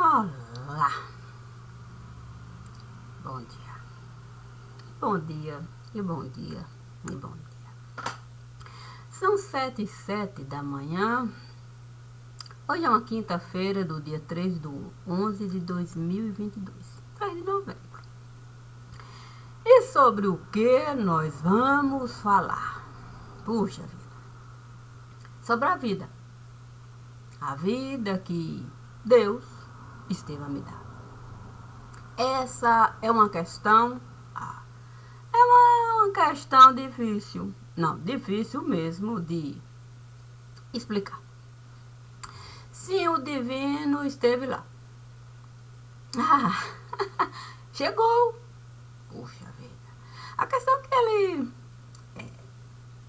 Olá, bom dia, bom dia, e bom dia, e bom dia. São 7h07 da manhã. Hoje é uma quinta-feira do dia 3/11 de 2022, 3 de novembro. E sobre o que nós vamos falar? Puxa vida, sobre a vida. A vida que Deus esteve a me dar. Essa é uma questão, uma questão difícil, não, difícil mesmo de explicar. Sim, o divino esteve lá. Chegou. Puxa vida. A questão é que ele,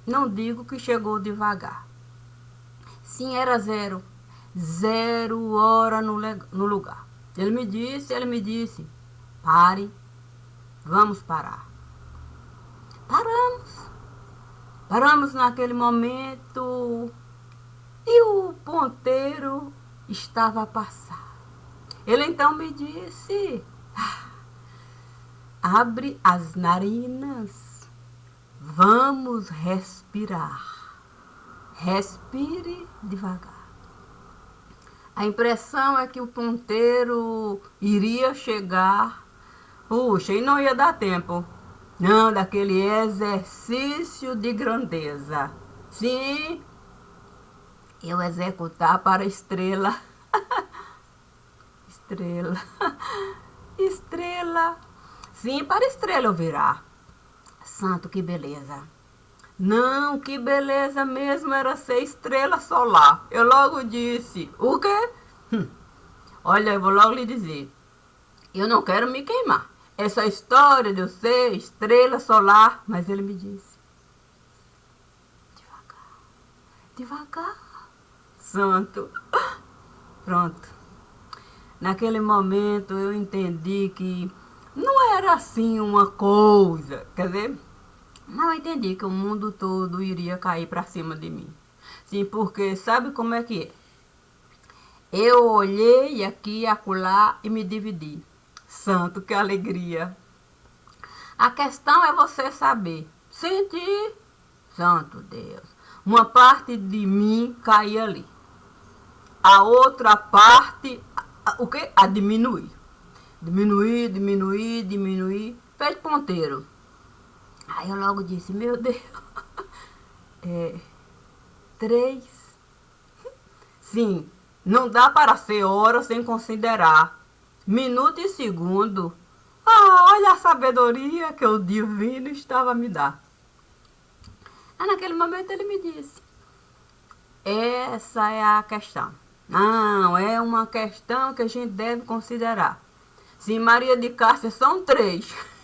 não digo que chegou devagar. Sim, era zero hora no lugar. Ele me disse, pare, vamos parar. Paramos naquele momento e o ponteiro estava a passar. Ele então me disse, abre as narinas, vamos respirar. Respire devagar. A impressão é que o ponteiro iria chegar, puxa, e não ia dar tempo. Não, daquele exercício de grandeza. Sim, eu executar para a estrela. Estrela. Sim, para a estrela eu virar. Santo, que beleza. Não, que beleza mesmo era ser estrela solar. Eu logo disse, o quê? Olha, eu vou logo lhe dizer, eu não quero me queimar. Essa história de eu ser estrela solar, mas ele me disse, devagar, santo. Pronto. Naquele momento eu entendi que não era assim uma coisa, quer dizer, não, eu entendi que o mundo todo iria cair para cima de mim. Sim, porque sabe como é que é? Eu olhei aqui e acolá e me dividi. Santo, que alegria. A questão é você saber, sentir, santo Deus, uma parte de mim cair ali. A outra parte, o quê? A diminuir. Diminuir, fez ponteiro. Aí eu logo disse, meu Deus, 3. Sim, não dá para ser hora sem considerar minuto e segundo. Olha a sabedoria que o divino estava a me dar. Aí naquele momento ele me disse, essa é a questão. Não, é uma questão que a gente deve considerar. Sim, Maria de Cássia, são 3.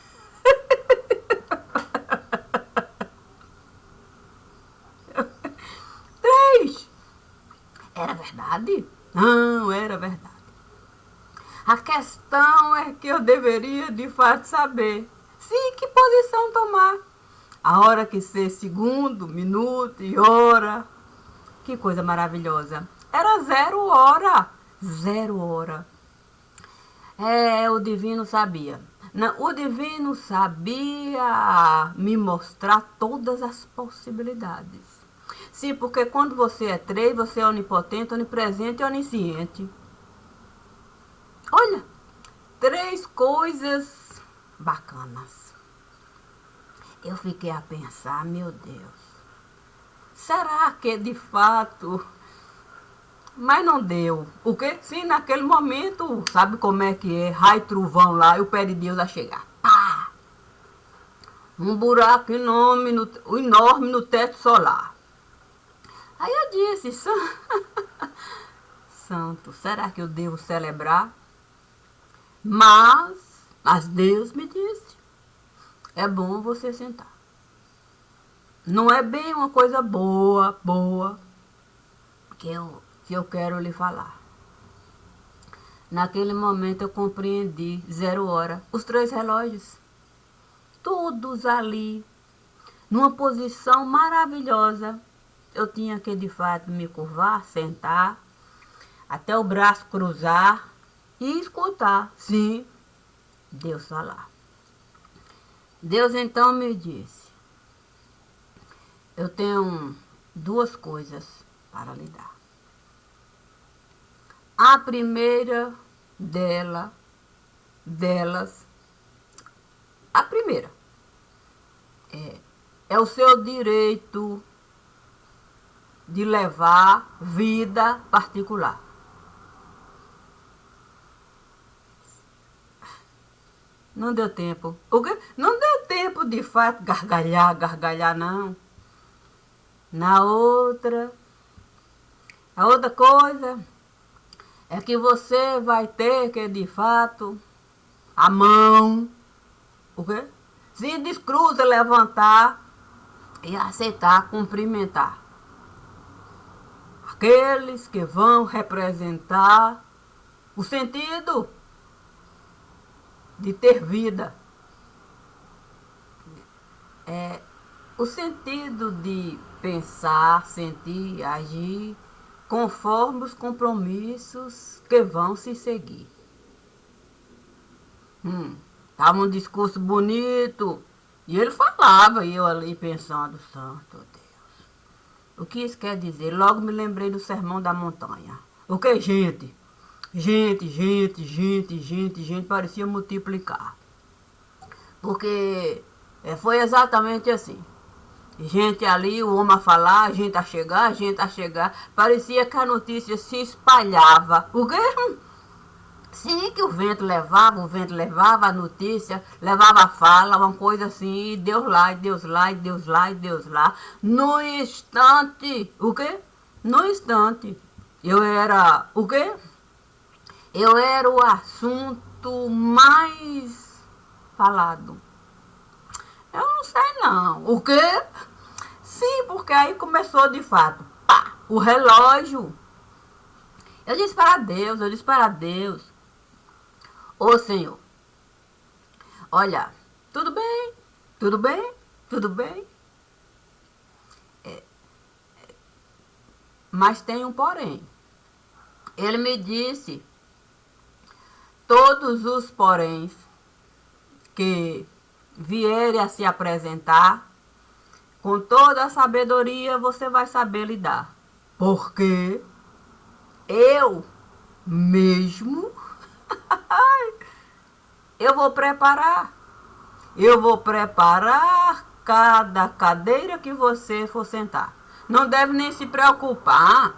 Era verdade? Não, era verdade. A questão é que eu deveria de fato saber, sim, que posição tomar. A hora que ser segundo, minuto e hora. Que coisa maravilhosa. Era 0 hora. 0 hora. O divino sabia. Não, o divino sabia me mostrar todas as possibilidades. Sim, porque quando você é 3, você é onipotente, onipresente e onisciente. Olha, 3 coisas bacanas. Eu fiquei a pensar, meu Deus, será que de fato... Mas não deu. O quê? Sim, naquele momento, sabe como é que é? Raio, trovão lá e o pé de Deus a chegar. Pá! Um buraco enorme no teto solar. Aí eu disse, santo, será que eu devo celebrar? Mas Deus me disse, é bom você sentar. Não é bem uma coisa boa que eu quero lhe falar. Naquele momento eu compreendi, 0 hora, os 3 relógios, todos ali, numa posição maravilhosa. Eu tinha que de fato me curvar, sentar, até o braço cruzar e escutar, sim, Deus falar. Deus então me disse, eu tenho duas coisas para lhe dar. A primeira delas, a primeira, é o seu direito de levar vida particular. Não deu tempo. O quê? Não deu tempo de fato gargalhar não. A outra coisa é que você vai ter que, de fato, a mão, o quê? Se descruza, levantar e aceitar, cumprimentar aqueles que vão representar o sentido de ter vida. O sentido de pensar, sentir, agir conforme os compromissos que vão se seguir. Tava um discurso bonito e ele falava e eu ali pensando, santo Deus, o que isso quer dizer? Logo me lembrei do Sermão da Montanha. O que, gente? Gente, parecia multiplicar. Porque foi exatamente assim. Gente ali, o homem a falar, gente a chegar. Parecia que a notícia se espalhava. O quê? Sim, que o vento levava a notícia, levava a fala, uma coisa assim, e Deus lá. No instante, o quê? No instante, eu era, o quê? Eu era o assunto mais falado. Eu não sei não. O quê? Sim, porque aí começou de fato. Pá, o relógio. Eu disse para Deus. Ô Senhor, olha, tudo bem. Mas tem um porém. Ele me disse, todos os poréns que vierem a se apresentar, com toda a sabedoria você vai saber lidar. Porque eu mesmo, eu vou preparar cada cadeira que você for sentar. Não deve nem se preocupar.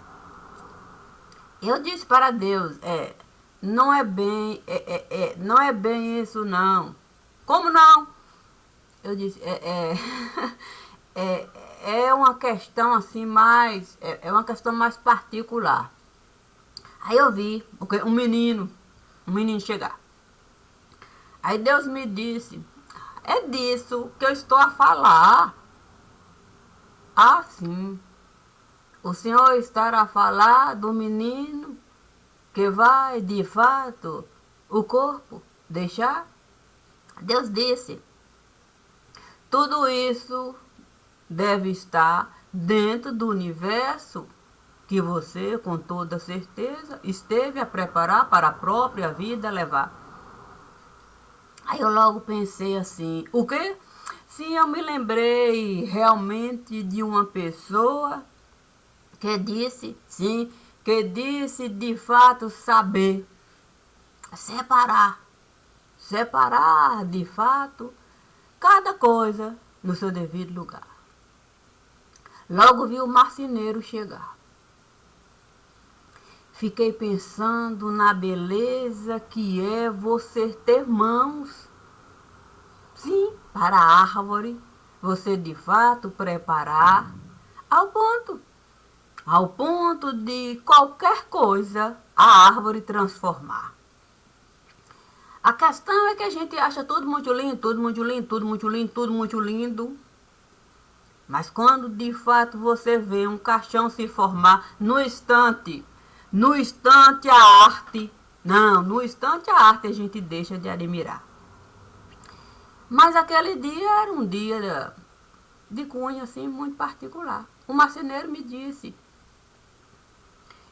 Eu disse para Deus, não é bem isso não. Como não? Eu disse, é uma questão assim mais, é uma questão mais particular. Aí eu vi um menino chegar. Aí Deus me disse, é disso que eu estou a falar. Ah, sim. O Senhor estará a falar do menino que vai, de fato, o corpo deixar? Deus disse, tudo isso deve estar dentro do universo que você, com toda certeza, esteve a preparar para a própria vida levar. Aí eu logo pensei assim, o quê? Sim, eu me lembrei realmente de uma pessoa que disse de fato saber separar de fato cada coisa no seu devido lugar. Logo vi o marceneiro chegar. Fiquei pensando na beleza que é você ter mãos. Sim, para a árvore, você de fato preparar ao ponto de qualquer coisa a árvore transformar. A questão é que a gente acha tudo muito lindo. Mas quando de fato você vê um caixão se formar no instante a arte a gente deixa de admirar. Mas aquele dia era um dia de cunho assim muito particular. O marceneiro me disse,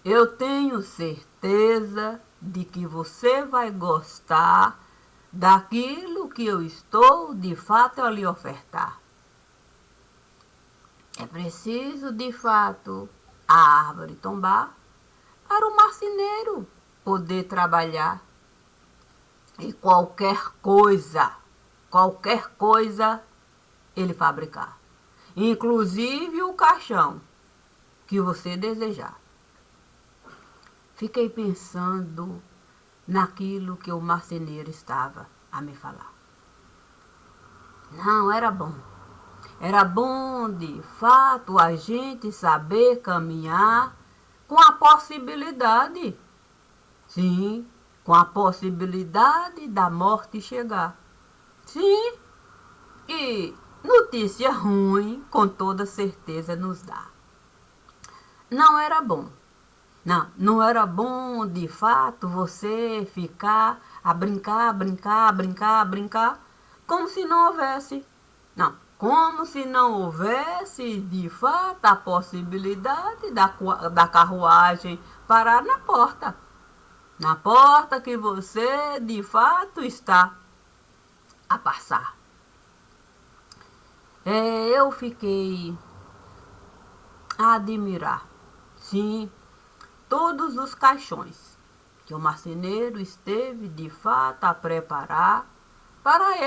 eu tenho certeza de que você vai gostar daquilo que eu estou de fato a lhe ofertar. É preciso de fato a árvore tombar para o marceneiro poder trabalhar. E qualquer coisa ele fabricar. Inclusive o caixão que você desejar. Fiquei pensando naquilo que o marceneiro estava a me falar. Não, era bom. Era bom, de fato, a gente saber caminhar com a possibilidade, sim, com a possibilidade da morte chegar. Sim, e notícia ruim, com toda certeza, nos dá. Não era bom. Não era bom, de fato, você ficar a brincar, como se não houvesse. Não, como se não houvesse, de fato, a possibilidade da carruagem parar na porta. Na porta que você, de fato, está a passar. Eu fiquei a admirar, sim, todos os caixões que o marceneiro esteve de fato a preparar para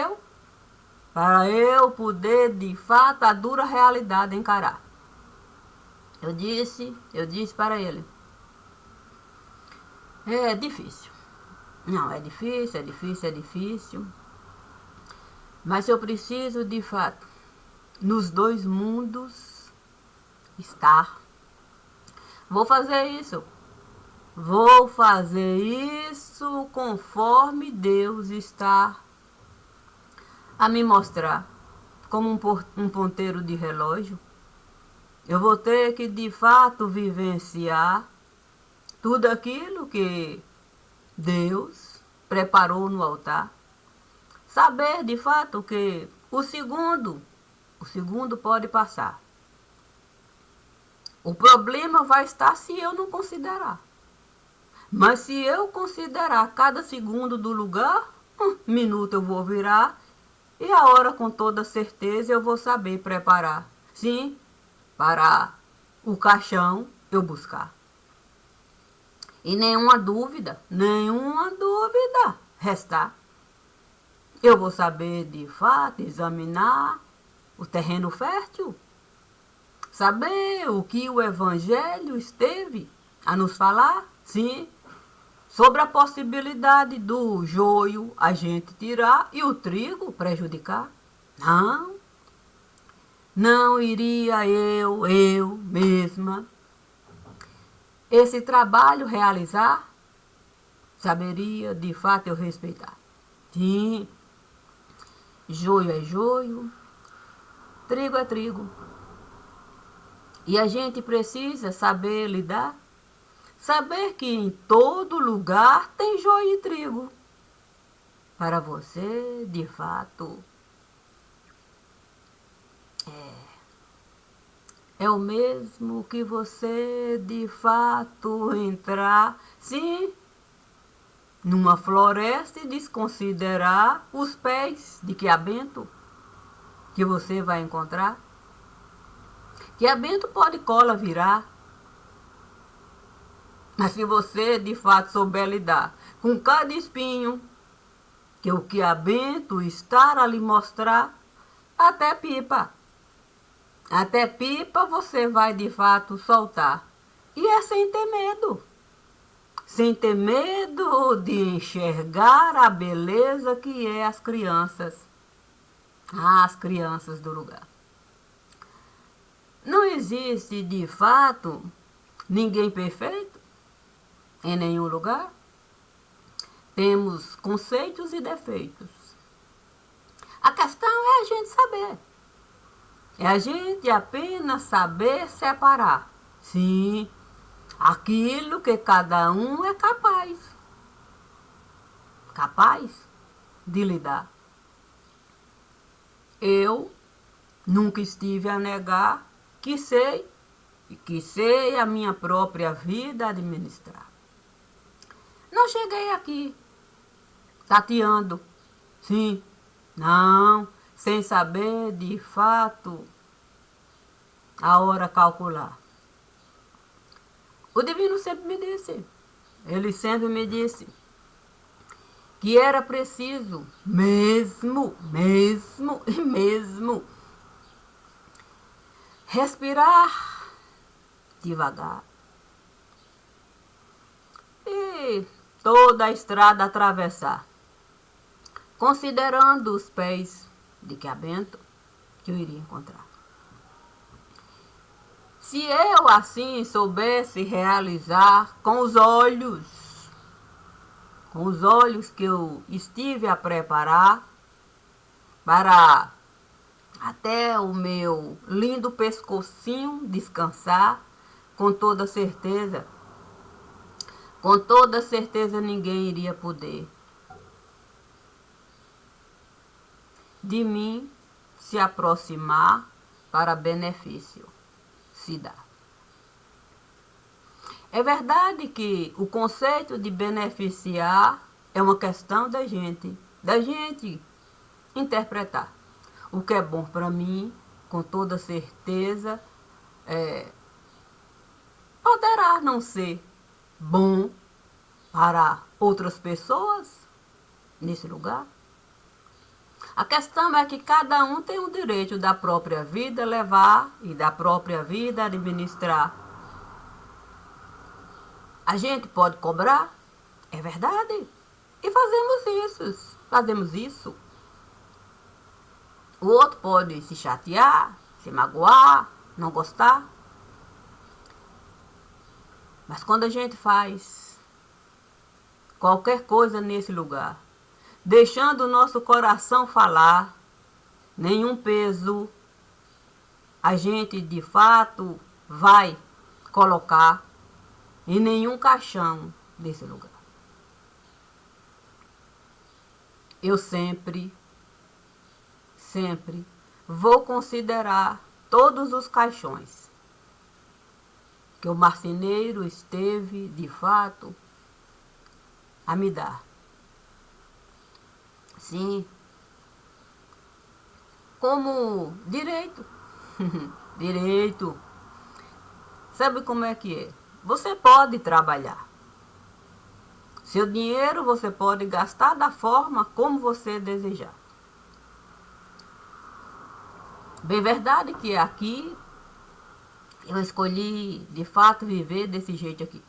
eu poder de fato a dura realidade encarar. Eu disse para ele, é difícil. Não, é difícil. Mas eu preciso de fato nos dois mundos estar. Vou fazer isso conforme Deus está a me mostrar, como um ponteiro de relógio. Eu vou ter que, de fato, vivenciar tudo aquilo que Deus preparou no altar. Saber, de fato, que o segundo pode passar. O problema vai estar se eu não considerar. Mas se eu considerar cada segundo do lugar, minuto eu vou virar e a hora com toda certeza eu vou saber preparar. Sim, para o caixão eu buscar. E nenhuma dúvida restar. Eu vou saber de fato examinar o terreno fértil. Saber o que o Evangelho esteve a nos falar, sim, sobre a possibilidade do joio a gente tirar e o trigo prejudicar. Não iria eu mesma, esse trabalho realizar, saberia de fato eu respeitar. Sim, joio é joio, trigo é trigo. E a gente precisa saber lidar, saber que em todo lugar tem joio e trigo. Para você, de fato, é o mesmo que você, de fato, entrar, sim, numa floresta e desconsiderar os pés de quiabento que você vai encontrar. Quiabento pode cola virar, mas se você de fato souber lidar com cada espinho que o quiabento está a lhe mostrar, até pipa você vai de fato soltar. E é sem ter medo de enxergar a beleza que é as crianças do lugar. Não existe, de fato, ninguém perfeito em nenhum lugar. Temos conceitos e defeitos. A questão é a gente saber. É a gente apenas saber separar, sim, aquilo que cada um é capaz de lidar. Eu nunca estive a negar que sei a minha própria vida administrar. Não não cheguei aqui tateando, sim, não, sem saber de fato a hora calcular. O divino sempre me disse, ele sempre me disse que era preciso mesmo respirar devagar e toda a estrada atravessar, considerando os pés de que abento que eu iria encontrar. Se eu assim soubesse realizar com os olhos que eu estive a preparar para até o meu lindo pescocinho descansar, com toda certeza ninguém iria poder de mim se aproximar para benefício se dar. É verdade que o conceito de beneficiar é uma questão da gente interpretar. O que é bom para mim, com toda certeza, poderá não ser bom para outras pessoas nesse lugar. A questão é que cada um tem o direito da própria vida levar e da própria vida administrar. A gente pode cobrar, é verdade, e fazemos isso. O outro pode se chatear, se magoar, não gostar. Mas quando a gente faz qualquer coisa nesse lugar, deixando o nosso coração falar, nenhum peso a gente de fato vai colocar em nenhum caixão desse lugar. Eu sempre vou considerar todos os caixões que o marceneiro esteve, de fato, a me dar. Sim, como direito. Direito. Sabe como é que é? Você pode trabalhar. Seu dinheiro você pode gastar da forma como você desejar. Bem verdade que aqui eu escolhi de fato viver desse jeito aqui.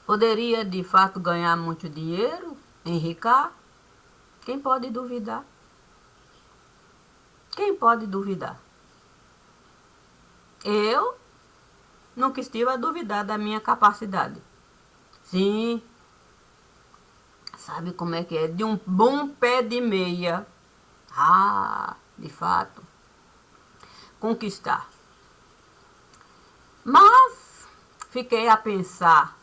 Poderia de fato ganhar muito dinheiro, enricar. Quem pode duvidar? Quem pode duvidar? Eu nunca estive a duvidar da minha capacidade. Sim, sabe como é que é? De um bom pé de meia. De fato, conquistar. Mas fiquei a pensar,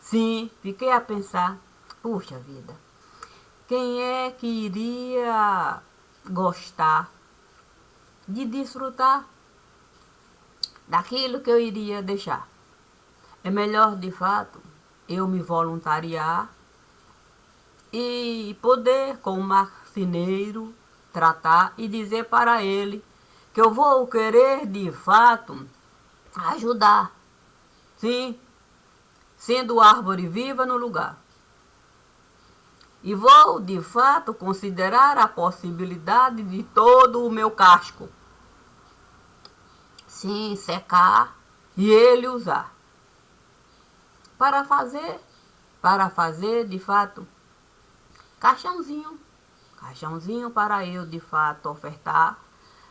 puxa vida, quem é que iria gostar de desfrutar daquilo que eu iria deixar? É melhor, de fato, eu me voluntariar e poder, com o marceneiro, tratar e dizer para ele que eu vou querer, de fato, ajudar. Sim, sendo árvore viva no lugar. E vou, de fato, considerar a possibilidade de todo o meu casco. Sim, secar e ele usar. Para fazer, de fato, caixãozinho para eu, de fato, ofertar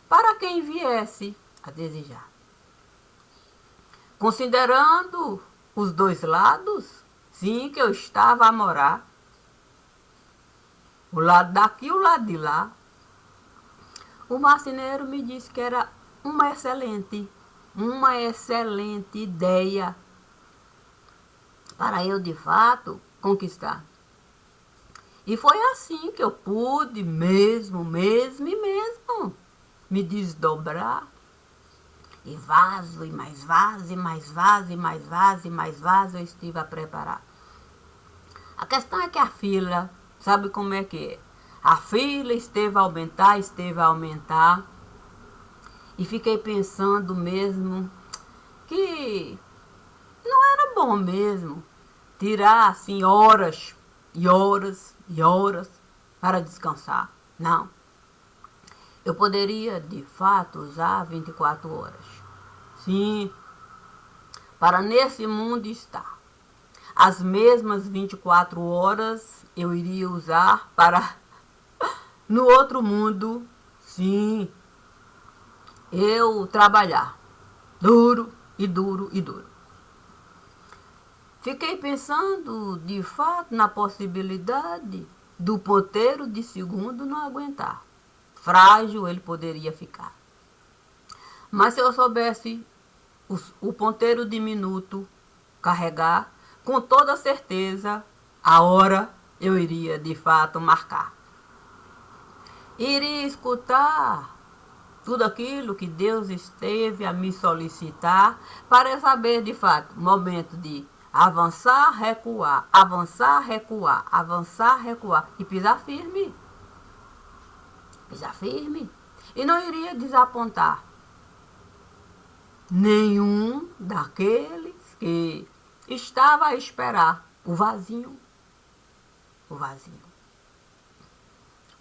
para quem viesse a desejar. Considerando os dois lados, sim, que eu estava a morar, o lado daqui e o lado de lá, o marceneiro me disse que era uma excelente ideia para eu, de fato, conquistar. E foi assim que eu pude mesmo, me desdobrar. E vaso, e mais vaso, e mais vaso, e mais vaso, e mais vaso eu estive a preparar. A questão é que a fila, sabe como é que é? A fila esteve a aumentar. E fiquei pensando mesmo que não era bom mesmo tirar assim horas e horas e horas para descansar. Não. Eu poderia, de fato, usar 24 horas. Sim, para nesse mundo estar. As mesmas 24 horas eu iria usar para no outro mundo, sim, eu trabalhar duro e duro e duro. Fiquei pensando, de fato, na possibilidade do ponteiro de segundo não aguentar. Frágil ele poderia ficar. Mas se eu soubesse o ponteiro de minuto carregar, com toda certeza, a hora eu iria, de fato, marcar. Iria escutar tudo aquilo que Deus esteve a me solicitar para saber, de fato, momento de avançar, recuar, avançar, recuar, avançar, recuar e pisar firme. Pisar firme. E não iria desapontar nenhum daqueles que estava a esperar o vazio. O vazio.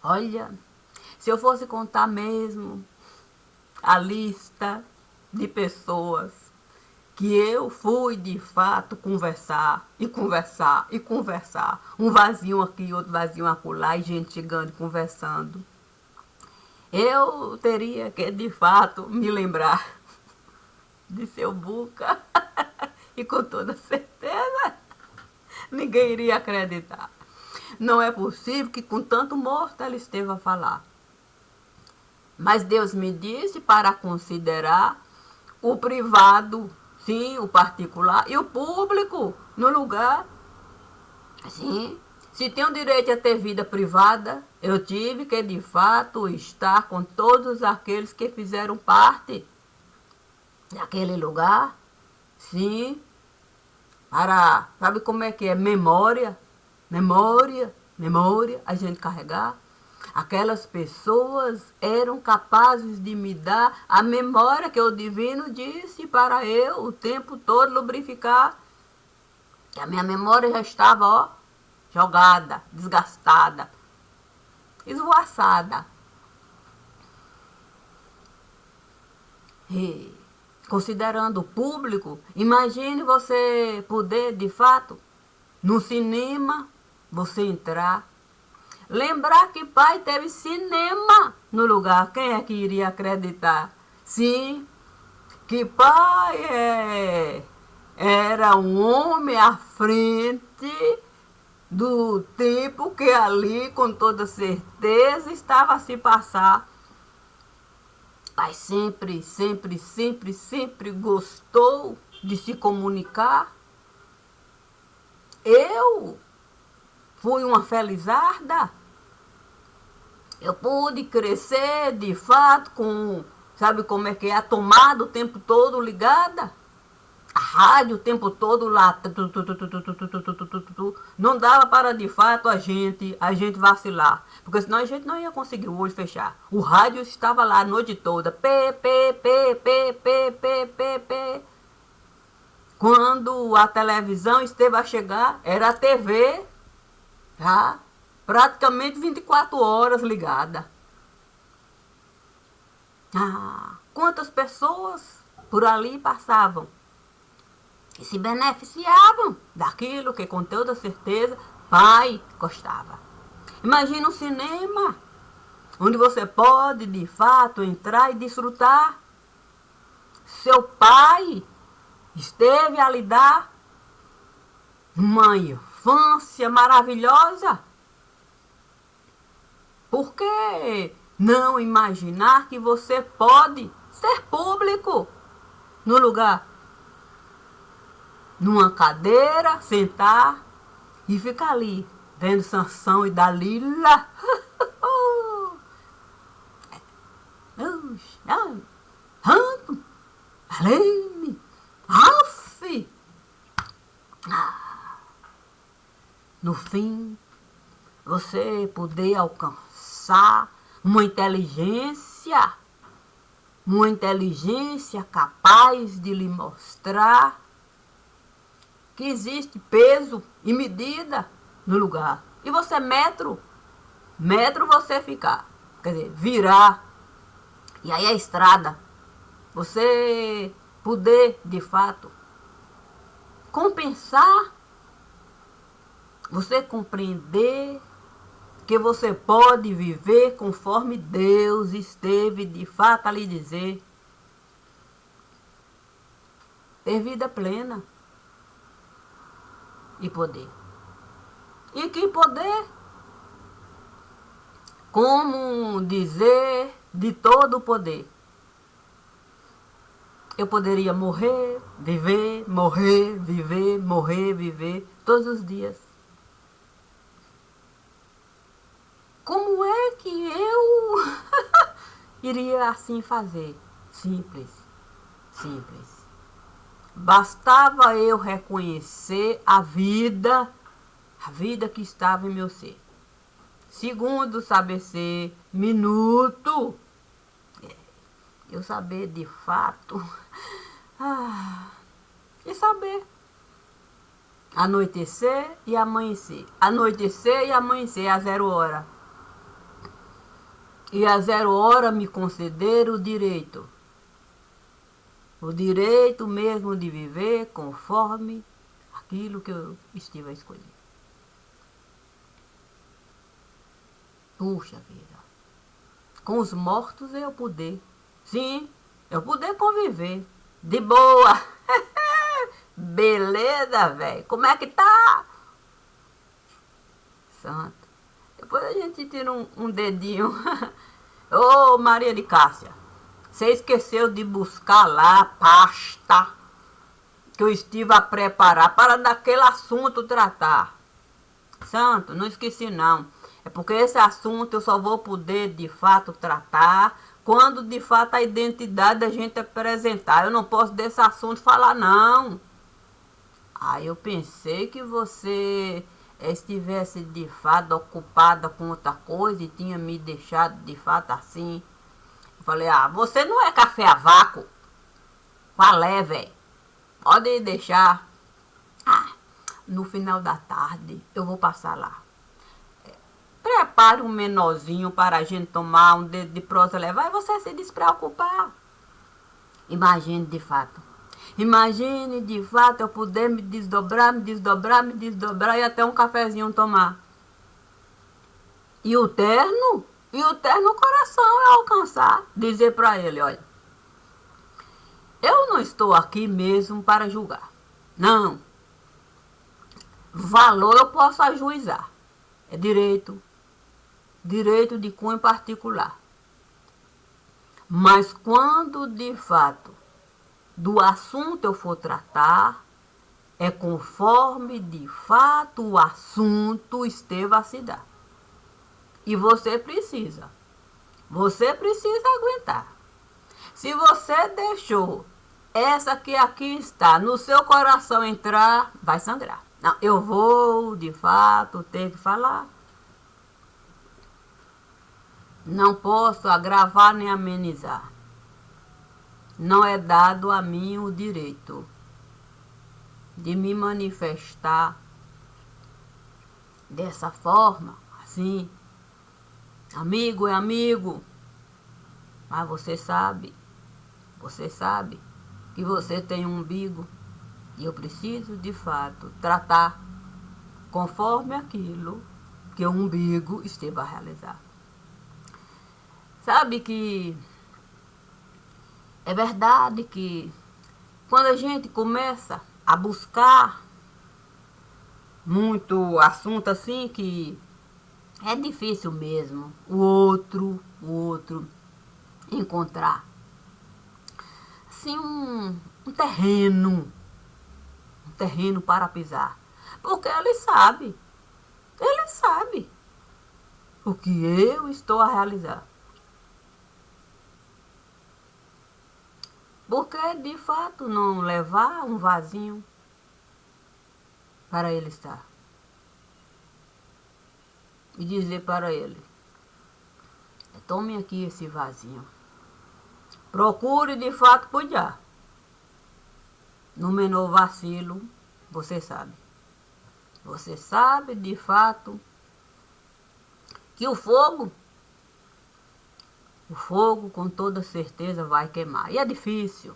Olha, se eu fosse contar mesmo a lista de pessoas que eu fui de fato conversar e conversar e conversar, um vazio aqui, outro vazio acolá, e gente chegando e conversando, eu teria que de fato me lembrar de seu Buca e com toda certeza ninguém iria acreditar. Não é possível que com tanto morto ela esteja a falar. Mas Deus me disse para considerar o privado, sim, o particular e o público no lugar. Sim, se tenho direito a ter vida privada, eu tive que de fato estar com todos aqueles que fizeram parte daquele lugar. Sim, para, sabe como é que é? Memória, a gente carregar. Aquelas pessoas eram capazes de me dar a memória que o divino disse para eu o tempo todo lubrificar. Que a minha memória já estava, ó, jogada, desgastada, esvoaçada. E, considerando o público, imagine você poder, de fato, no cinema, você entrar. Lembrar que pai teve cinema no lugar. Quem é que iria acreditar? Sim, que pai era um homem à frente do tempo que ali, com toda certeza, estava a se passar. Pai sempre gostou de se comunicar. Eu fui uma felizarda. Eu pude crescer, de fato, com, sabe como é que é, a tomada o tempo todo ligada. A rádio o tempo todo lá. Não dava para, de fato, a gente vacilar. Porque senão a gente não ia conseguir o olho fechar. O rádio estava lá a noite toda. P. Quando a televisão esteve a chegar, era a TV, já, praticamente 24 horas ligada. Quantas pessoas por ali passavam e se beneficiavam daquilo que, com toda certeza, pai gostava. Imagina um cinema onde você pode, de fato, entrar e desfrutar. Seu pai esteve a lhe dar uma infância maravilhosa. Por que não imaginar que você pode ser público no lugar? Numa cadeira, sentar e ficar ali, vendo Sansão e Dalila. no fim, você poder alcançar uma inteligência capaz de lhe mostrar que existe peso e medida no lugar. E você metro você ficar, quer dizer, virar. E aí a estrada, você poder, de fato, compensar, você compreender que você pode viver conforme Deus esteve de fato a lhe dizer. Ter vida plena e poder. E que poder? Como dizer de todo o poder? Eu poderia morrer, viver, morrer, viver, morrer, viver, todos os dias. Como é que eu iria assim fazer? Simples, simples. Bastava eu reconhecer a vida que estava em meu ser. Segundo, saber ser, minuto, eu saber de fato, e saber anoitecer e amanhecer. Anoitecer e amanhecer a 0 hora. E a 0 hora me conceder o direito mesmo de viver conforme aquilo que eu estive a escolher. Puxa vida, com os mortos eu poder, sim, eu poder conviver, de boa. Beleza, velho, como é que tá? Santo. Depois a gente tira um dedinho. Ô, Maria de Cássia, você esqueceu de buscar lá a pasta que eu estive a preparar para daquele assunto tratar. Santo, não esqueci não. É porque esse assunto eu só vou poder de fato tratar quando de fato a identidade da gente apresentar. Eu não posso desse assunto falar não. Aí eu pensei que você estivesse de fato ocupada com outra coisa e tinha me deixado de fato assim. Eu falei, você não é café a vácuo? Qual é, velho? Pode deixar. No final da tarde eu vou passar lá. Prepare um menorzinho para a gente tomar, um dedo de prosa levar e você se despreocupar. Imagine de fato eu poder me desdobrar e até um cafezinho tomar. E o terno coração é alcançar. Dizer para ele, olha, eu não estou aqui mesmo para julgar. Não. Valor eu posso ajuizar. É direito de cunho particular. Mas quando de fato do assunto eu for tratar, é conforme de fato o assunto esteve a se dar. E você precisa aguentar. Se você deixou essa que aqui está no seu coração entrar, vai sangrar. Não, eu vou de fato ter que falar. Não posso agravar nem amenizar. Não é dado a mim o direito de me manifestar dessa forma, assim. Amigo é amigo, mas você sabe que você tem um umbigo e eu preciso de fato tratar conforme aquilo que o umbigo esteve a realizar. Sabe que é verdade que quando a gente começa a buscar muito assunto assim, que é difícil mesmo o outro encontrar assim um terreno para pisar. Porque ele sabe o que eu estou a realizar. Por que de fato não levar um vasinho para ele estar? e dizer para ele: tome aqui esse vasinho. Procure de fato cuidar. No menor vacilo, você sabe. Você sabe de fato que o fogo com toda certeza vai queimar. E é difícil.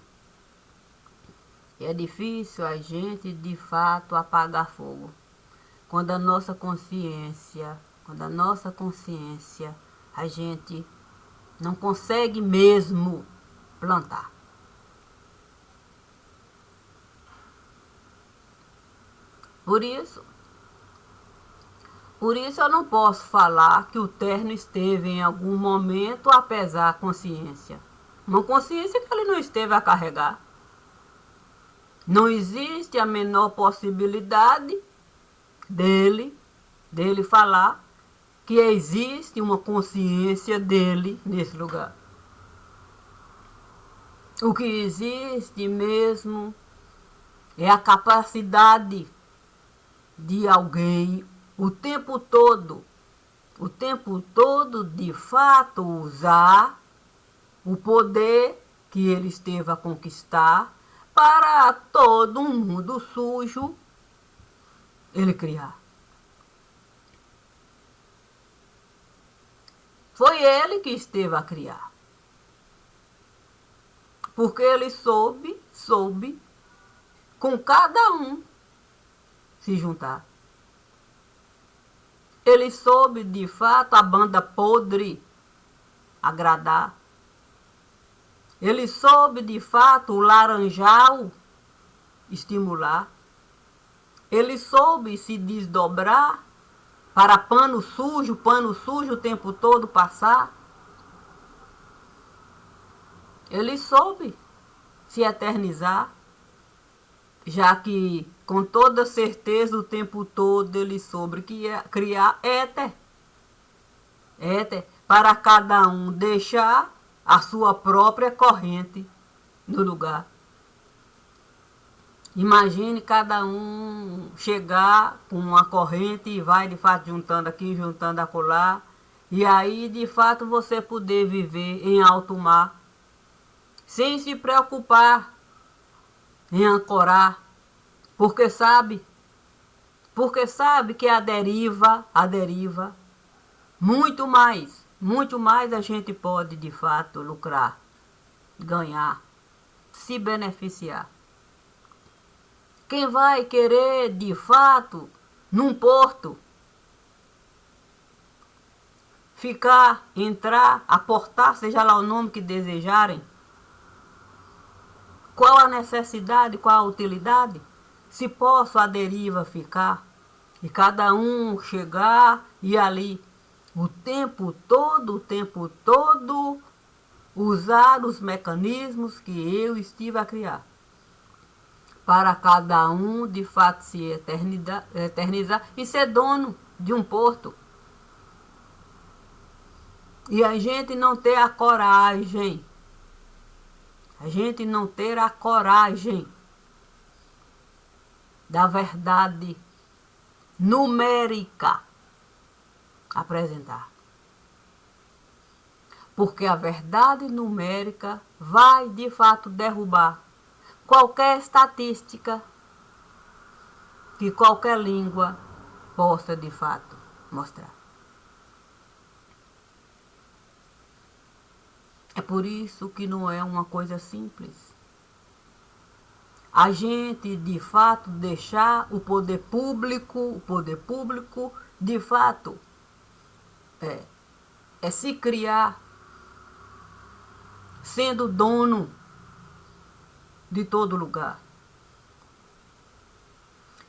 É difícil a gente de fato apagar fogo. Quando a nossa consciência, a gente não consegue mesmo plantar. Por isso eu não posso falar que o terno esteve em algum momento a pesar a consciência. Uma consciência que ele não esteve a carregar. Não existe a menor possibilidade dele falar que existe uma consciência dele nesse lugar. O que existe mesmo é a capacidade de alguém o tempo todo de fato usar o poder que ele esteve a conquistar para todo um mundo sujo ele criar. Foi ele que esteve a criar. Porque ele soube com cada um se juntar. Ele soube de fato a banda podre agradar. Ele soube de fato o laranjal estimular. Ele soube se desdobrar para pano sujo o tempo todo passar. Ele soube se eternizar, já que com toda certeza o tempo todo ele soube criar éter. Éter para cada um deixar a sua própria corrente no lugar. Imagine cada um chegar com uma corrente e vai de fato juntando aqui, juntando acolá. E aí de fato você poder viver em alto mar, sem se preocupar em ancorar. Porque sabe que a deriva, muito mais a gente pode de fato lucrar, ganhar, se beneficiar. Quem vai querer de fato num porto ficar, entrar, aportar, seja lá o nome que desejarem, qual a necessidade, qual a utilidade? Se posso a deriva ficar e cada um chegar e ali o tempo todo usar os mecanismos que eu estive a criar. Para cada um de fato se eternizar e ser dono de um porto. E a gente não ter a coragem. Da verdade numérica apresentar. Porque a verdade numérica vai de fato derrubar qualquer estatística que qualquer língua possa de fato mostrar. É por isso que não é uma coisa simples. A gente de fato deixar o poder público de fato é se criar sendo dono de todo lugar.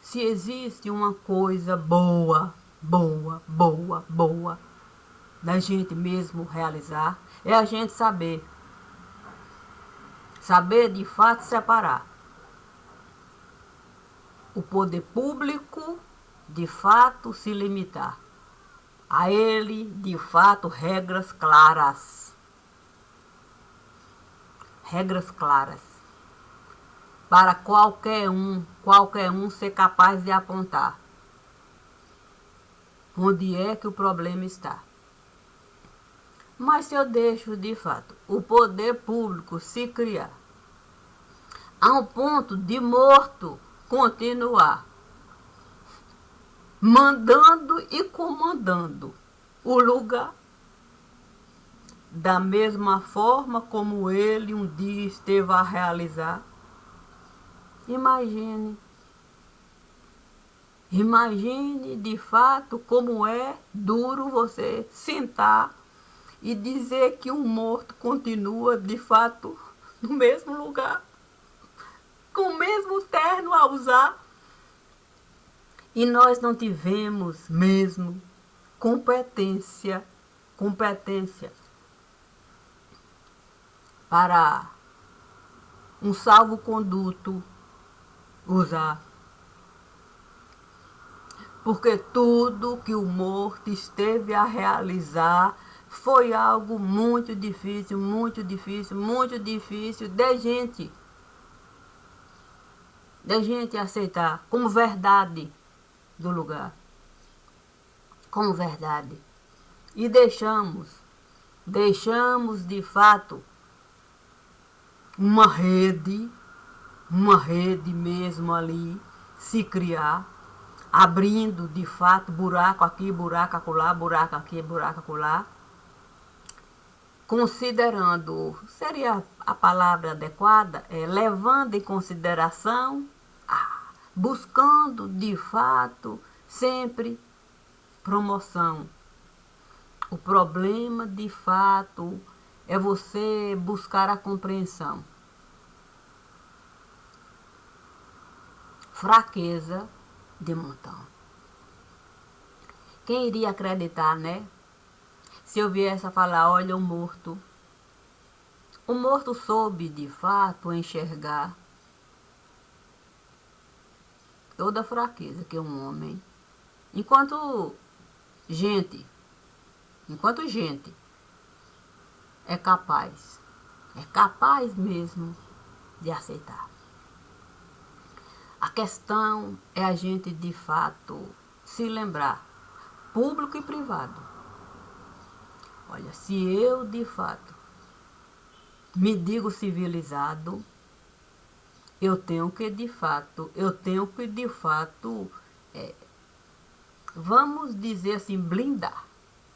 Se existe uma coisa boa da gente mesmo realizar, é a gente saber de fato separar o poder público, de fato se limitar a ele, de fato, regras claras para qualquer um ser capaz de apontar. onde é que o problema está. Mas se eu deixo, de fato, o poder público se criar a um ponto de morto continuar mandando e comandando o lugar, da mesma forma como ele um dia esteve a realizar, imagine de fato como é duro você sentar e dizer que um morto continua de fato no mesmo lugar, com o mesmo terno a usar. E nós não tivemos mesmo competência para um salvo-conduto usar. Porque tudo que o morto esteve a realizar foi algo muito difícil de gente aceitar como verdade do lugar, como verdade. E deixamos de fato uma rede mesmo ali se criar, abrindo de fato buraco aqui, buraco acolá, buraco aqui, buraco acolá, considerando, seria a palavra adequada, levando em consideração, buscando de fato sempre promoção. O problema de fato é você buscar a compreensão. Fraqueza de montão. Quem iria acreditar, né? Se eu viesse a falar, olha o morto soube de fato enxergar toda a fraqueza que um homem, enquanto gente é capaz mesmo de aceitar. A questão é a gente de fato se lembrar, público e privado. Olha, se eu de fato me digo civilizado, eu tenho que de fato, vamos dizer assim, blindar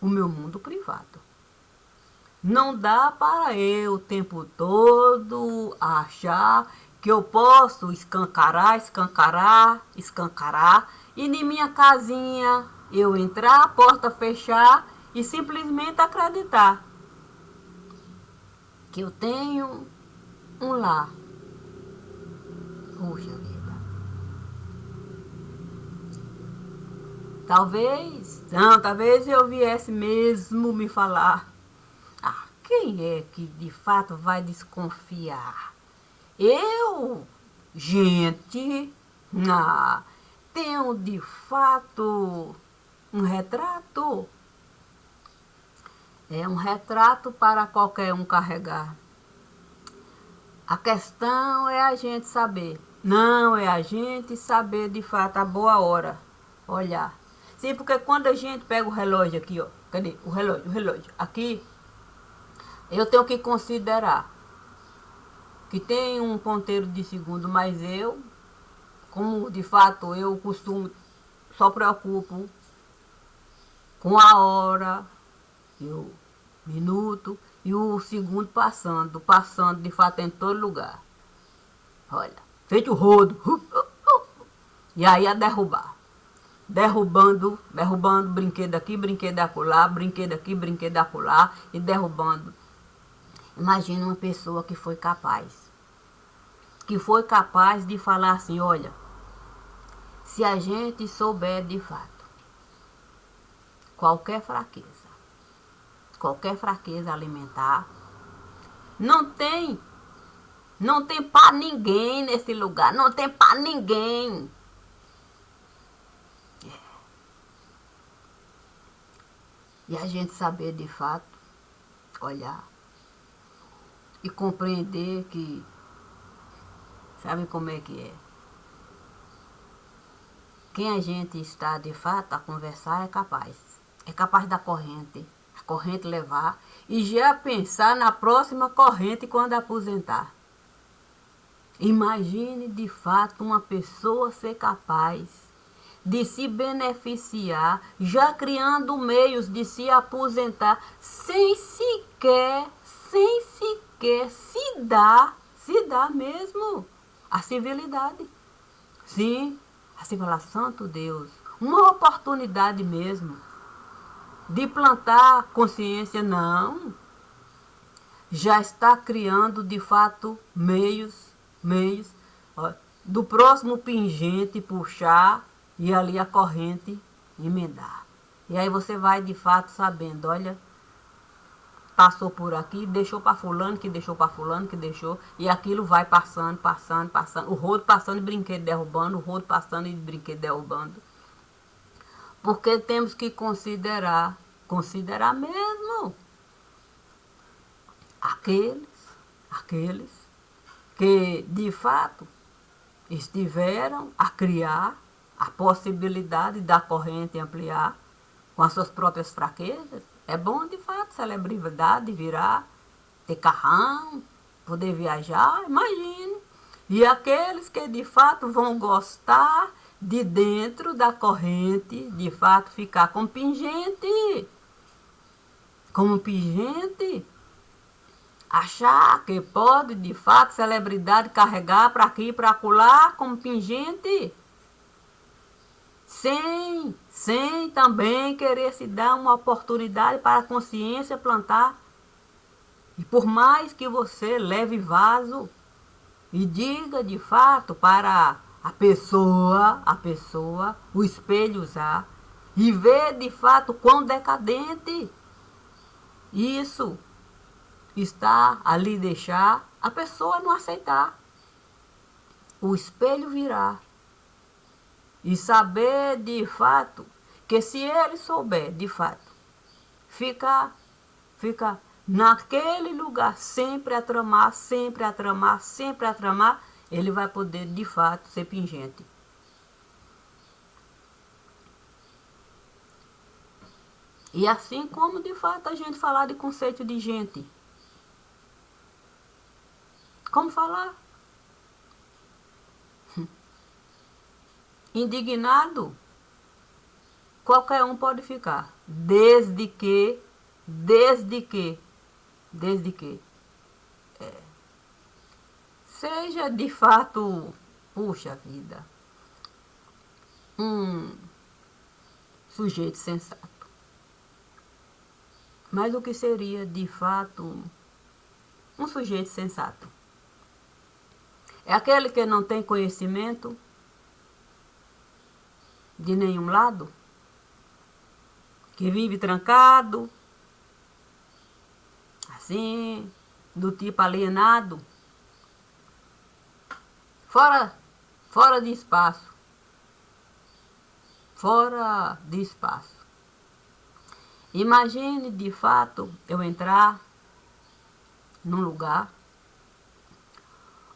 o meu mundo privado. Não dá para eu o tempo todo achar que eu posso escancarar, e em minha casinha eu entrar, a porta fechar e simplesmente acreditar que eu tenho um lar. Puxa vida. Talvez eu viesse mesmo me falar. Quem é que de fato vai desconfiar? Eu, gente, tenho de fato um retrato. É um retrato para qualquer um carregar. A questão é a gente saber. Não, é a gente saber de fato a boa hora. Olhar. Sim, porque quando a gente pega o relógio aqui, ó. Cadê? O relógio. Aqui, eu tenho que considerar que tem um ponteiro de segundo, mas eu, como de fato eu costumo, só preocupo com a hora, e o minuto e o segundo passando de fato em todo lugar. Olha, feito o rodo. E aí a derrubar. Derrubando brinquedo aqui, brinquedo acolá, brinquedo aqui, brinquedo acolá, e derrubando. Imagina uma pessoa que foi capaz de falar assim, olha, se a gente souber de fato qualquer fraqueza alimentar, não tem para ninguém nesse lugar, não tem para ninguém. E a gente saber de fato, olhar e compreender que, sabe como é que é? quem a gente está de fato a conversar é capaz da corrente, a corrente levar e já pensar na próxima corrente quando aposentar. Imagine de fato uma pessoa ser capaz de se beneficiar, já criando meios de se aposentar, sem sequer se dar mesmo a civilidade. Sim, assim falar, santo Deus, uma oportunidade mesmo de plantar consciência, não. Já está criando de fato meios, ó, do próximo pingente puxar e ali a corrente emendar. E aí você vai de fato sabendo, olha, passou por aqui, deixou para fulano, que deixou para fulano, que deixou, e aquilo vai passando, o rodo passando e brinquedo derrubando, o rodo passando e brinquedo derrubando. Porque temos que considerar mesmo aqueles que de fato estiveram a criar a possibilidade da corrente ampliar com as suas próprias fraquezas. É bom de fato celebridade virar, ter carrão, poder viajar, imagine. E aqueles que de fato vão gostar de dentro da corrente, de fato ficar como pingente, achar que pode de fato celebridade carregar para aqui e para acolá como pingente, sem também querer se dar uma oportunidade para a consciência plantar. E por mais que você leve vaso e diga de fato para a pessoa, o espelho usar, e ver de fato quão decadente isso está ali deixar, a pessoa não aceitar. O espelho virar. E saber de fato que se ele souber de fato fica naquele lugar sempre a tramar, ele vai poder de fato ser pingente. E assim como de fato a gente falar de conceito de gente. Como falar? Indignado, qualquer um pode ficar, desde que seja de fato, puxa vida, um sujeito sensato. Mas o que seria de fato um sujeito sensato? É aquele que não tem conhecimento de nenhum lado, que vive trancado, assim, do tipo alienado, fora de espaço, Imagine de fato eu entrar num lugar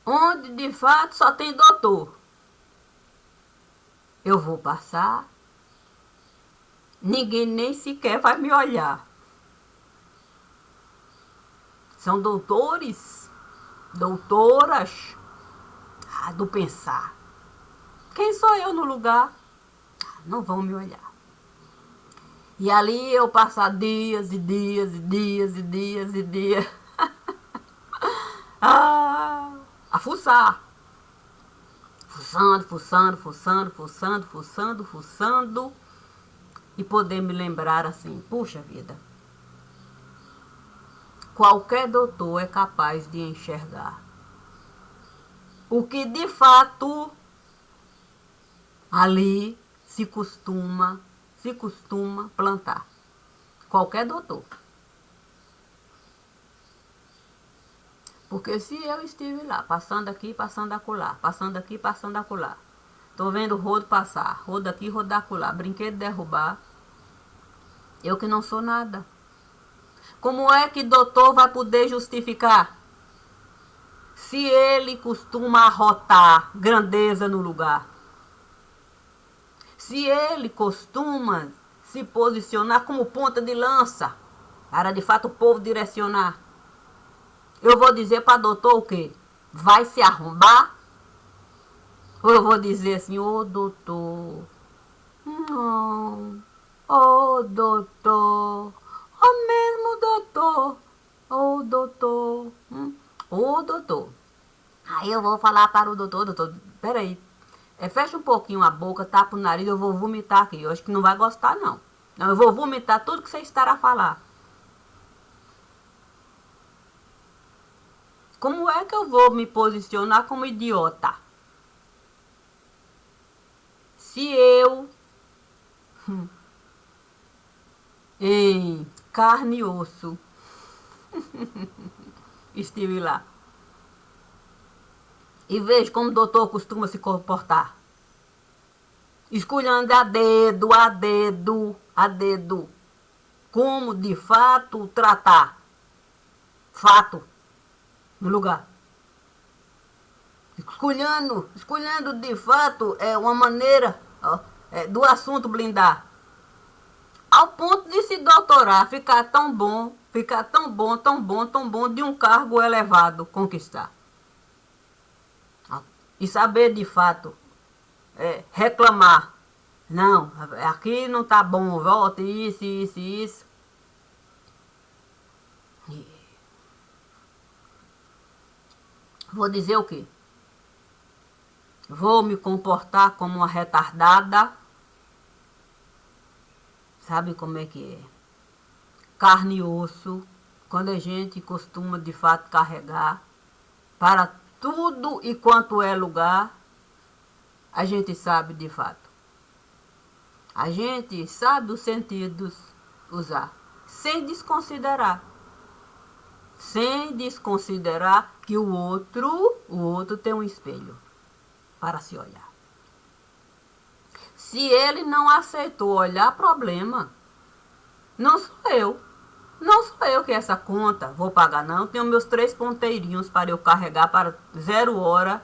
onde de fato só tem doutor. Eu vou passar, ninguém nem sequer vai me olhar. São doutores, doutoras do pensar. Quem sou eu no lugar? Não vão me olhar. E ali eu passar dias e dias a fuçar. Fuçando, e poder me lembrar assim, puxa vida, qualquer doutor é capaz de enxergar o que de fato ali se costuma plantar. Qualquer doutor. Porque se eu estive lá, passando aqui, passando acolá, tô vendo o rodo passar, rodo aqui, rodo acolá, brinquedo derrubar, eu que não sou nada. Como é que doutor vai poder justificar se ele costuma arrotar grandeza no lugar? Se ele costuma se posicionar como ponta de lança, para de fato o povo direcionar, eu vou dizer para doutor o quê? Vai se arrombar? Ou eu vou dizer assim, ô doutor, não, ô doutor, ô mesmo doutor, ô doutor, ô doutor. Aí eu vou falar para o doutor, peraí, fecha um pouquinho a boca, tapa o nariz, eu vou vomitar aqui. Eu acho que não vai gostar, não. Não, eu vou vomitar tudo que você estará a falar. Como é que eu vou me posicionar como idiota? Se eu, em carne e osso, estive lá e vejo como o doutor costuma se comportar, escolhendo a dedo, a dedo, a dedo, como de fato tratar fato no lugar. Escolhendo de fato uma maneira do assunto blindar. Ao ponto de se doutorar, ficar tão bom, tão bom, de um cargo elevado conquistar. E saber de fato reclamar. Não, aqui não tá bom, volta isso. Vou dizer o quê? Vou me comportar como uma retardada. Sabe como é que é? Carne e osso, quando a gente costuma de fato carregar para tudo e quanto é lugar, a gente sabe de fato. A gente sabe os sentidos usar, sem desconsiderar. Sem desconsiderar que o outro tem um espelho para se olhar. Se ele não aceitou olhar, problema. Não sou eu. Não sou eu que essa conta vou pagar, não. Tenho meus 3 ponteirinhos para eu carregar para 0 hora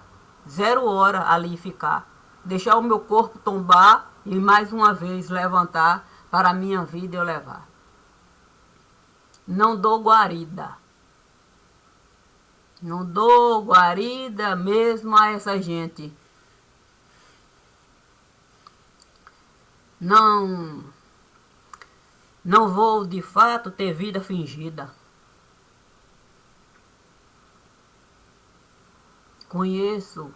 ali ficar. Deixar o meu corpo tombar e mais uma vez levantar para a minha vida eu levar. Não dou guarida. Não dou guarida mesmo a essa gente. Não vou de fato ter vida fingida. Conheço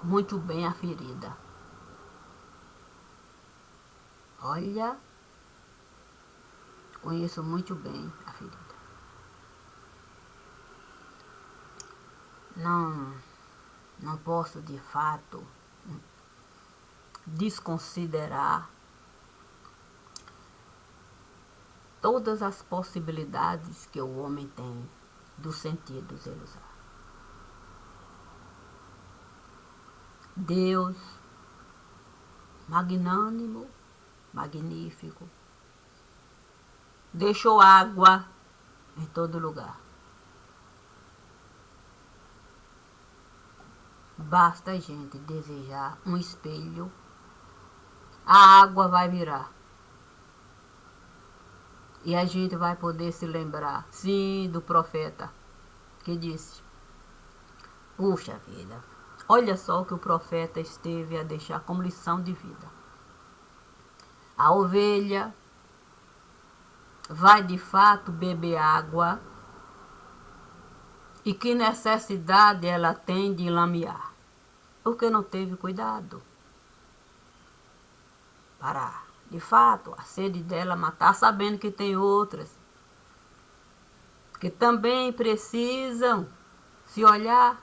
muito bem a ferida. Olha, conheço muito bem a ferida. Não posso de fato desconsiderar todas as possibilidades que o homem tem dos sentidos ele usar. Deus, magnânimo, magnífico, deixou água em todo lugar. Basta a gente desejar um espelho, a água vai virar. E a gente vai poder se lembrar, sim, do profeta que disse: puxa vida, olha só o que o profeta esteve a deixar como lição de vida. A ovelha vai de fato beber água e que necessidade ela tem de lamear, porque não teve cuidado para, de fato, a sede dela matar, sabendo que tem outras que também precisam se olhar,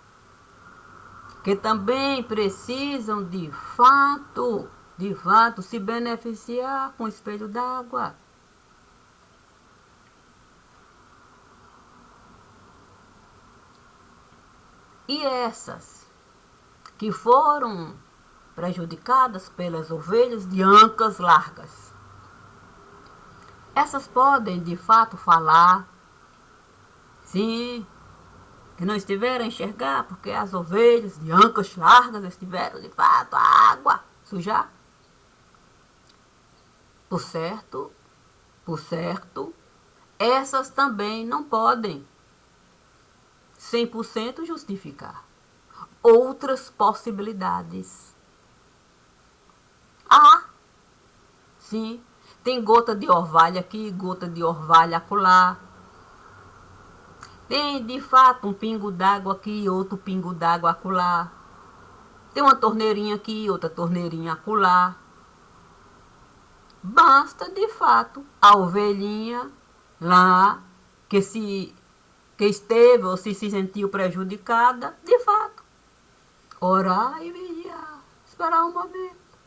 que também precisam de fato se beneficiar com o espelho d'água. E essas que foram prejudicadas pelas ovelhas de ancas largas, essas podem de fato falar, sim, que não estiveram a enxergar, porque as ovelhas de ancas largas estiveram de fato a água sujar. Por certo, essas também não podem 100% justificar. Outras possibilidades. Ah, sim, tem gota de orvalho aqui, gota de orvalho acolá. Tem, de fato, um pingo d'água aqui, outro pingo d'água acolá. Tem uma torneirinha aqui, outra torneirinha acolá. Basta, de fato, a ovelhinha lá que esteve ou se sentiu prejudicada, de fato, orar e vigiar, esperar um momento.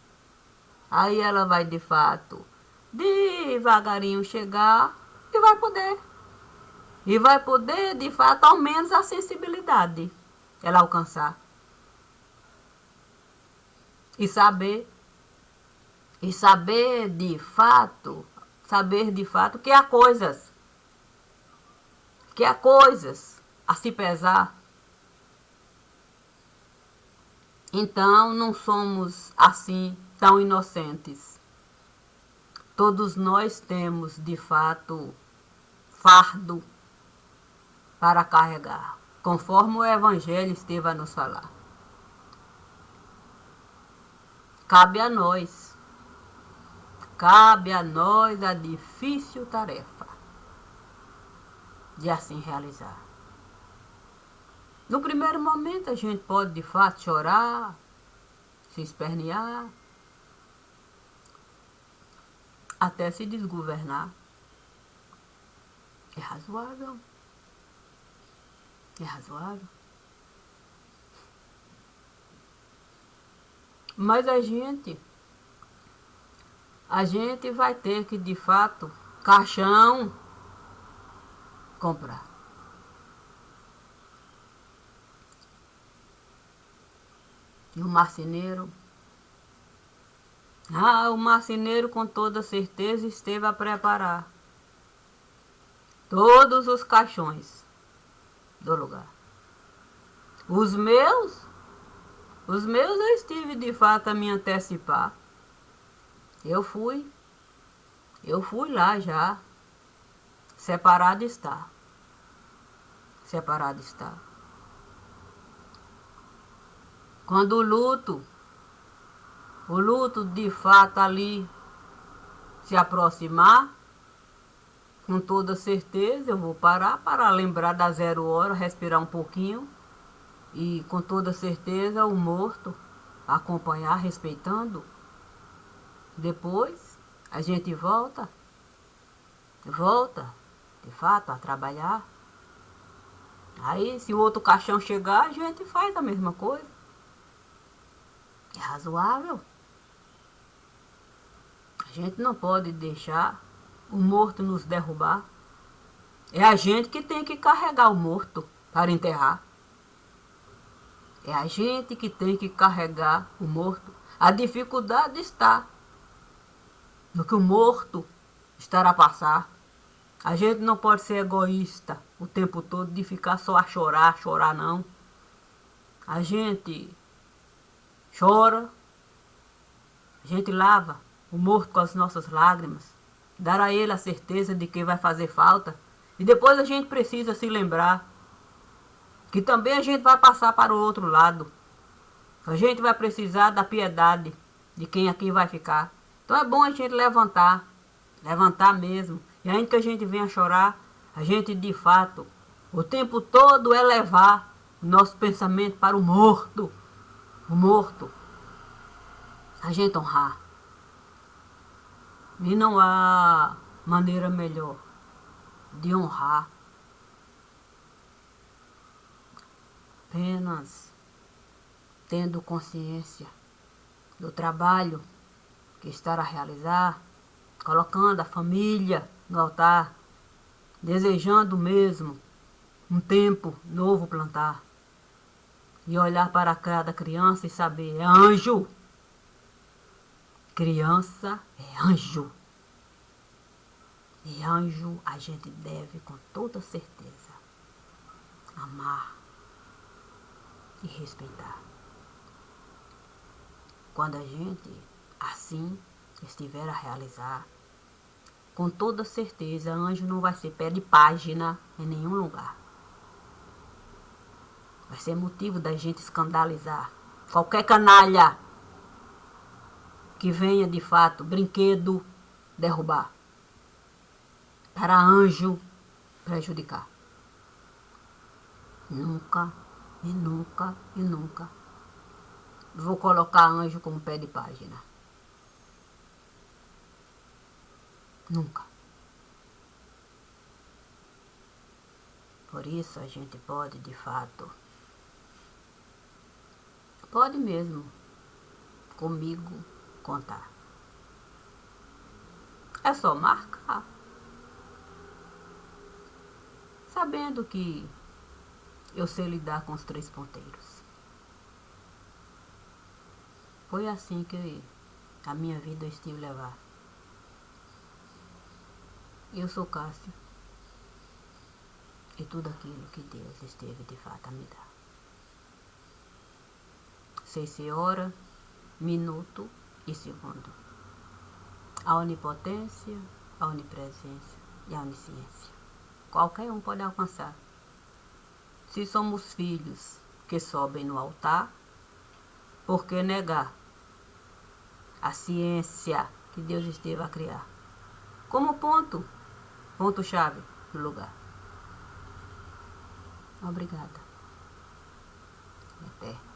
Aí ela vai, de fato, devagarinho chegar e vai poder. E vai poder, de fato, ao menos a sensibilidade ela alcançar. E saber de fato, que há coisas a se pesar. Então não somos assim tão inocentes. Todos nós temos de fato fardo para carregar, conforme o Evangelho esteve a nos falar. Cabe a nós a difícil tarefa de assim realizar. No primeiro momento a gente pode de fato chorar, se espernear, até se desgovernar. É razoável. É razoável. Mas a gente vai ter que, de fato, caixão comprar. E o marceneiro? O marceneiro com toda certeza esteve a preparar todos os caixões do lugar. Os meus eu estive de fato a me antecipar. Eu fui lá já. Separado está. Quando o luto de fato ali se aproximar, com toda certeza eu vou parar para lembrar da 0 hora, respirar um pouquinho e com toda certeza o morto acompanhar, respeitando. Depois a gente volta de fato a trabalhar. Aí se o outro caixão chegar, a gente faz a mesma coisa. É razoável. A gente não pode deixar o morto nos derrubar. É a gente que tem que carregar o morto para enterrar. É a gente que tem que carregar o morto. A dificuldade está no que o morto estará a passar. A gente não pode ser egoísta o tempo todo de ficar só a chorar não. A gente chora, a gente lava o morto com as nossas lágrimas, dar a ele a certeza de que vai fazer falta. E depois a gente precisa se lembrar que também a gente vai passar para o outro lado. A gente vai precisar da piedade de quem aqui vai ficar. Então é bom a gente levantar mesmo. E ainda que a gente venha chorar, a gente de fato, o tempo todo é levar o nosso pensamento para o morto. O morto. A gente honrar. E não há maneira melhor de honrar. Apenas tendo consciência do trabalho que está a realizar, colocando a família no altar, desejando mesmo um tempo novo plantar. E olhar para cada criança e saber, é anjo. Criança é anjo. E anjo a gente deve com toda certeza amar e respeitar. Quando a gente, assim, estiver a realizar, com toda certeza, anjo não vai ser pé de página em nenhum lugar. Vai ser motivo da gente escandalizar qualquer canalha que venha, de fato, brinquedo derrubar, para anjo prejudicar. Nunca, e nunca, e nunca vou colocar anjo como pé de página. Nunca. Por isso a gente pode, de fato, pode mesmo comigo contar. É só marcar. Sabendo que eu sei lidar com os 3 ponteiros. Foi assim que a minha vida eu estive levar. Eu sou Cássio. E tudo aquilo que Deus esteve de fato a me dar. Sei ser hora, minuto e segundo. A onipotência, a onipresença e a onisciência. Qualquer um pode alcançar. Se somos filhos que sobem no altar, por que negar a ciência que Deus esteve a criar? Como ponto-chave do lugar. Obrigada. Até.